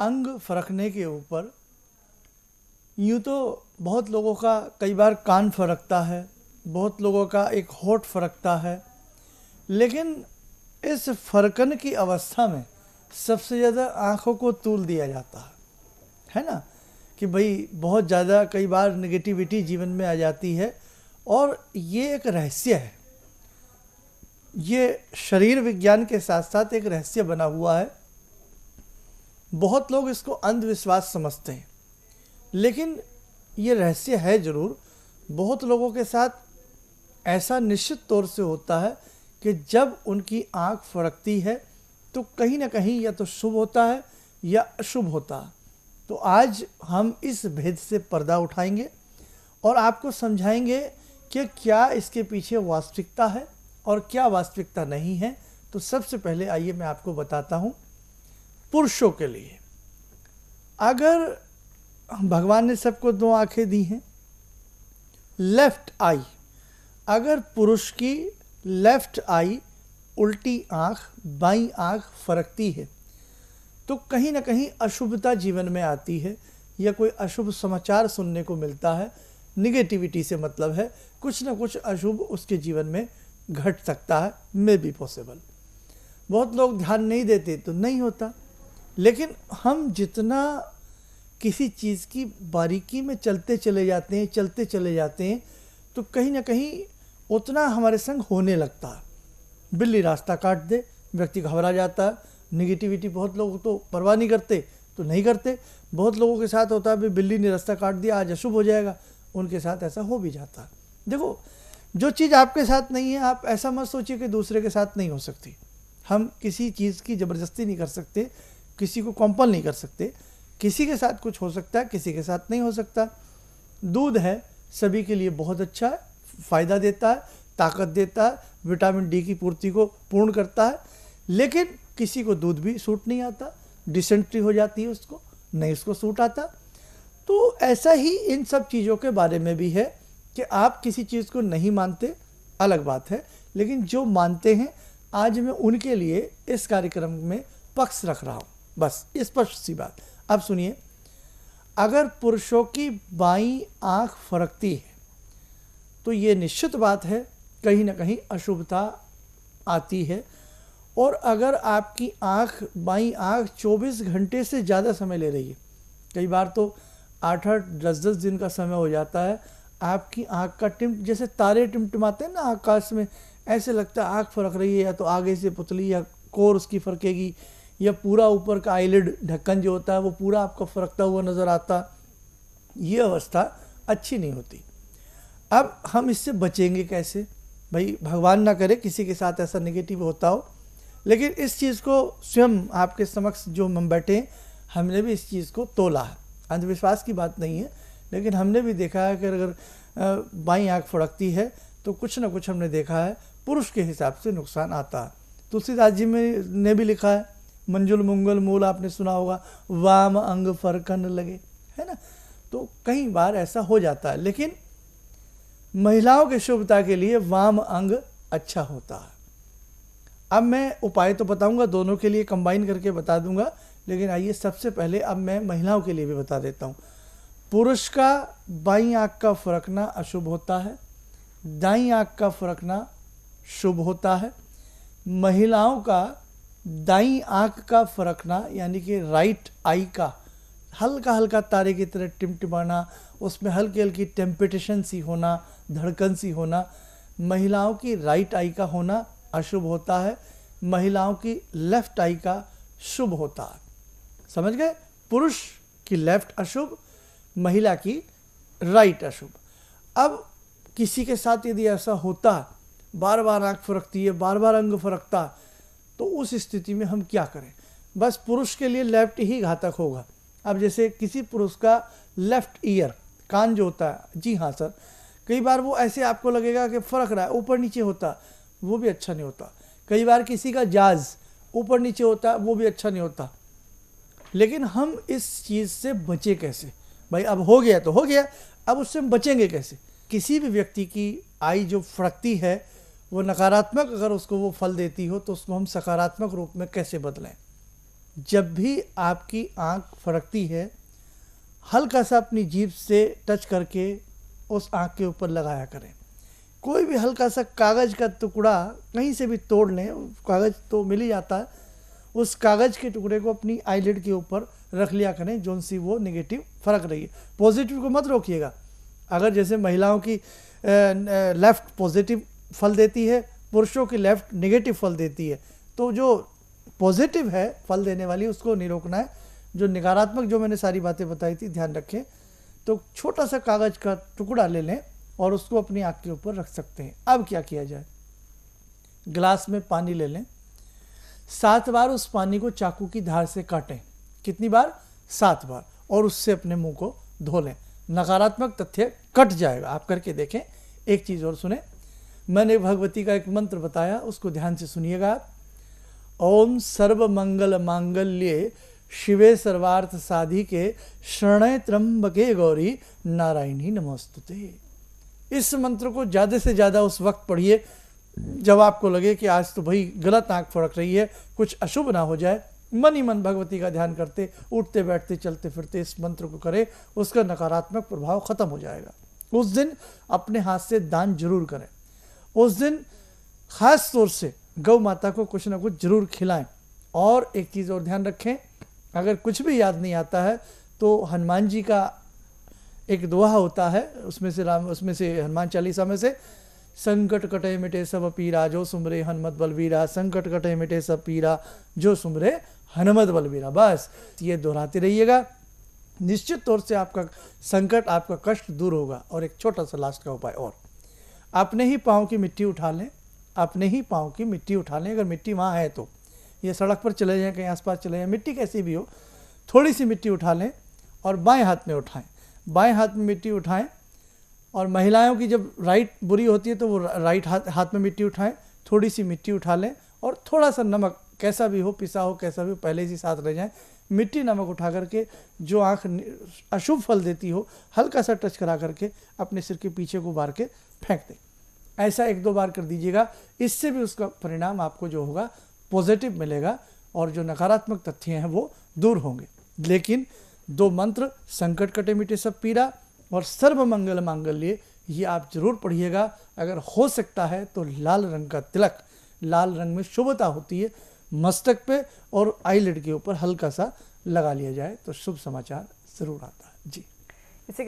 अंग फरकने के ऊपर यूँ तो बहुत लोगों का कई बार कान फरकता है, बहुत लोगों का एक होंठ फरकता है, लेकिन इस फरकन की अवस्था में सबसे ज़्यादा आँखों को तूल दिया जाता है ना। कि भाई बहुत ज़्यादा कई बार नेगेटिविटी जीवन में आ जाती है और ये एक रहस्य है, ये शरीर विज्ञान के साथ साथ एक रहस्य बना हुआ है। बहुत लोग इसको अंधविश्वास समझते हैं, लेकिन ये रहस्य है ज़रूर। बहुत लोगों के साथ ऐसा निश्चित तौर से होता है कि जब उनकी आँख फड़कती है तो कहीं ना कहीं या तो शुभ होता है या अशुभ होता है। तो आज हम इस भेद से पर्दा उठाएंगे और आपको समझाएंगे कि क्या इसके पीछे वास्तविकता है और क्या वास्तविकता नहीं है। तो सबसे पहले आइए मैं आपको बताता हूँ, पुरुषों के लिए अगर भगवान ने सबको दो आंखें दी हैं, लेफ्ट आई, अगर पुरुष की लेफ्ट आई उल्टी आँख बाईं आँख फरकती है तो कहीं ना कहीं अशुभता जीवन में आती है या कोई अशुभ समाचार सुनने को मिलता है। निगेटिविटी से मतलब है कुछ ना कुछ अशुभ उसके जीवन में घट सकता है, मे बी पॉसिबल। बहुत लोग ध्यान नहीं देते तो नहीं होता, लेकिन हम जितना किसी चीज़ की बारीकी में चलते चले जाते हैं तो कहीं ना कहीं उतना हमारे संग होने लगता है। बिल्ली रास्ता काट दे, व्यक्ति घबरा जाता है। निगेटिविटी बहुत लोग तो परवाह नहीं करते तो नहीं करते। बहुत लोगों के साथ होता है भी बिल्ली ने रास्ता काट दिया आज अशुभ हो जाएगा, उनके साथ ऐसा हो भी जाता है। देखो, जो चीज़ आपके साथ नहीं है आप ऐसा मत सोचिए कि दूसरे के साथ नहीं हो सकती। हम किसी चीज़ की ज़बरदस्ती नहीं कर सकते, किसी को कंपल नहीं कर सकते। किसी के साथ कुछ हो सकता है, किसी के साथ नहीं हो सकता। दूध है सभी के लिए बहुत अच्छा है, फ़ायदा देता है, ताकत देता है, विटामिन डी की पूर्ति को पूर्ण करता है। लेकिन किसी को दूध भी सूट नहीं आता, डिसेंट्री हो जाती है, उसको नहीं उसको सूट आता। तो ऐसा ही इन सब चीज़ों के बारे में भी है कि आप किसी चीज़ को नहीं मानते अलग बात है, लेकिन जो मानते हैं आज मैं उनके लिए इस कार्यक्रम में पक्ष रख रहा हूँ, बस स्पष्ट सी बात। अब सुनिए, अगर पुरुषों की बाईं आँख फरकती है तो ये निश्चित बात है कहीं ना कहीं अशुभता आती है। और अगर आपकी आँख बाईं आँख 24 घंटे से ज़्यादा समय ले रही है, कई बार तो 8-8 10-10 दिन का समय हो जाता है, आपकी आँख का जैसे तारे टिमटिमाते हैं ना आकाश में, ऐसे लगता है आँख फरक रही है, या तो आगे से पुतली या कोर उसकी फरकेगी, या पूरा ऊपर का आईलिड ढक्कन जो होता है वो पूरा आपका फरकता हुआ नज़र आता। ये अवस्था अच्छी नहीं होती। अब हम इससे बचेंगे कैसे? भाई भगवान ना करे किसी के साथ ऐसा नेगेटिव होता हो, लेकिन इस चीज़ को स्वयं आपके समक्ष जो हम बैठे हैं, हमने भी इस चीज़ को तोला है। अंधविश्वास की बात नहीं है, लेकिन हमने भी देखा है कि अगर बाईं आँख फड़कती है तो कुछ ना कुछ हमने देखा है पुरुष के हिसाब से नुकसान आता है। तुलसीदास जी ने भी लिखा है, मंजुल मंगल मूल आपने सुना होगा, वाम अंग फरकन लगे, है ना। तो कई बार ऐसा हो जाता है, लेकिन महिलाओं की शुभता के लिए वाम अंग अच्छा होता है। अब मैं उपाय तो बताऊंगा, दोनों के लिए कंबाइन करके बता दूंगा, लेकिन आइए सबसे पहले अब मैं महिलाओं के लिए भी बता देता हूँ। पुरुष का बाईं आँख का फरकना अशुभ होता है, दाईं आँख का फरकना शुभ होता है। महिलाओं का दाईं आँख का फरकना यानी कि राइट आई का हल्का हल्का तारे की तरह टिमटिमाना, उसमें हल्की हल्की टेम्पिटेशन सी होना, धड़कन सी होना, महिलाओं की राइट आई का होना अशुभ होता है। महिलाओं की लेफ्ट आई का शुभ होता है। समझ गए? पुरुष की लेफ्ट अशुभ, महिला की राइट अशुभ। अब किसी के साथ यदि ऐसा होता, बार बार आँख फरकती है, बार बार अंग फरकता, तो उस स्थिति में हम क्या करें? बस पुरुष के लिए लेफ्ट ही घातक होगा। अब जैसे किसी पुरुष का लेफ्ट ईयर, कान जो होता है, जी हाँ सर, कई बार वो ऐसे आपको लगेगा कि फ़र्क रहा है, ऊपर नीचे होता, वो भी अच्छा नहीं होता। कई बार किसी का जाज ऊपर नीचे होता, वो भी अच्छा नहीं होता। लेकिन हम इस चीज़ से बचे कैसे? भाई अब हो गया तो हो गया, अब उससे हम बचेंगे कैसे? किसी भी व्यक्ति की आई जो फड़कती है वो नकारात्मक अगर उसको वो फल देती हो तो उसको हम सकारात्मक रूप में कैसे बदलें? जब भी आपकी आँख फड़कती है, हल्का सा अपनी जीभ से टच करके उस आँख के ऊपर लगाया करें। कोई भी हल्का सा कागज़ का टुकड़ा कहीं से भी तोड़ लें, कागज़ तो मिल ही जाता है, उस कागज़ के टुकड़े को अपनी आईलिड के ऊपर रख लिया करें, जोन सी वो नेगेटिव फर्क रही है। पॉजिटिव को मत रोकिएगा। अगर जैसे महिलाओं की लेफ़्ट पॉजिटिव फल देती है, पुरुषों की लेफ़्ट नेगेटिव फल देती है, तो जो पॉजिटिव है फल देने वाली उसको नहीं रोकना है। जो नकारात्मक, जो मैंने सारी बातें बताई थी, ध्यान रखें। तो छोटा सा कागज़ का टुकड़ा ले लें और उसको अपनी आँख के ऊपर रख सकते हैं। अब क्या किया जाए, गिलास में पानी ले लें, 7 बार उस पानी को चाकू की धार से काटें। कितनी बार? 7 बार। और उससे अपने मुंह को धो लें। नकारात्मक तथ्य कट जाएगा। आप करके देखें। एक चीज़ और सुने, मैंने भगवती का एक मंत्र बताया, उसको ध्यान से सुनिएगा। ओम सर्व मंगल मांगल्ये शिवे सर्वार्थ साधिके शरणे त्र्यंबके गौरी नारायणी नमोस्तुते। इस मंत्र को ज़्यादा से ज़्यादा उस वक्त पढ़िए जब आपको लगे कि आज तो भाई गलत आँख फड़क रही है, कुछ अशुभ ना हो जाए। मन ही मन भगवती का ध्यान करते, उठते बैठते चलते फिरते इस मंत्र को करें, उसका नकारात्मक प्रभाव ख़त्म हो जाएगा। उस दिन अपने हाथ से दान जरूर करें। उस दिन ख़ास तौर से गौ माता को कुछ ना कुछ जरूर खिलाएं। और एक चीज़ और ध्यान रखें, अगर कुछ भी याद नहीं आता है तो हनुमान जी का एक दोहा होता है, उसमें से हनुमान चालीसा में से, संकट कटे मिटे सब पीरा जो सुमरे हनुमत बलवीरा, संकट कटे मिटे सब पीरा जो सुमरे हनुमत बलवीरा। बस ये दोहराते रहिएगा, निश्चित तौर से आपका संकट, आपका कष्ट दूर होगा। और एक छोटा सा लास्ट का उपाय और, अपने ही पाँव की मिट्टी उठा लें, अपने ही पाँव की मिट्टी उठा लें। अगर मिट्टी वहाँ है तो, ये सड़क पर चले जाएँ, कहीं आसपास चले जाएँ, मिट्टी कैसी भी हो, थोड़ी सी मिट्टी उठा लें और बाएं हाथ में उठाएं। बाएं हाथ में मिट्टी उठाएं। और महिलाओं की जब राइट बुरी होती है तो वो राइट हाथ में मिट्टी उठाएं। थोड़ी सी मिट्टी उठा लें और थोड़ा सा नमक, कैसा भी हो, पिसा हो, कैसा भी हो, पहले से साथ रह जाए। मिट्टी नमक उठा करके जो आँख अशुभ फल देती हो, हल्का सा टच करा करके अपने सिर के पीछे को बार के फेंक दें। ऐसा 1-2 बार कर दीजिएगा। इससे भी उसका परिणाम आपको जो होगा पॉजिटिव मिलेगा और जो नकारात्मक तथ्य हैं वो दूर होंगे। लेकिन 2 मंत्र, संकट कटे मिटे सब पीरा और सर्व मंगल मांगल्ये, ये आप जरूर पढ़िएगा। अगर हो सकता है तो लाल रंग का तिलक, लाल रंग में शुभता होती है, मस्तक पे और आईलिड के ऊपर हल्का सा लगा लिया जाए तो शुभ समाचार जरूर आता है जी।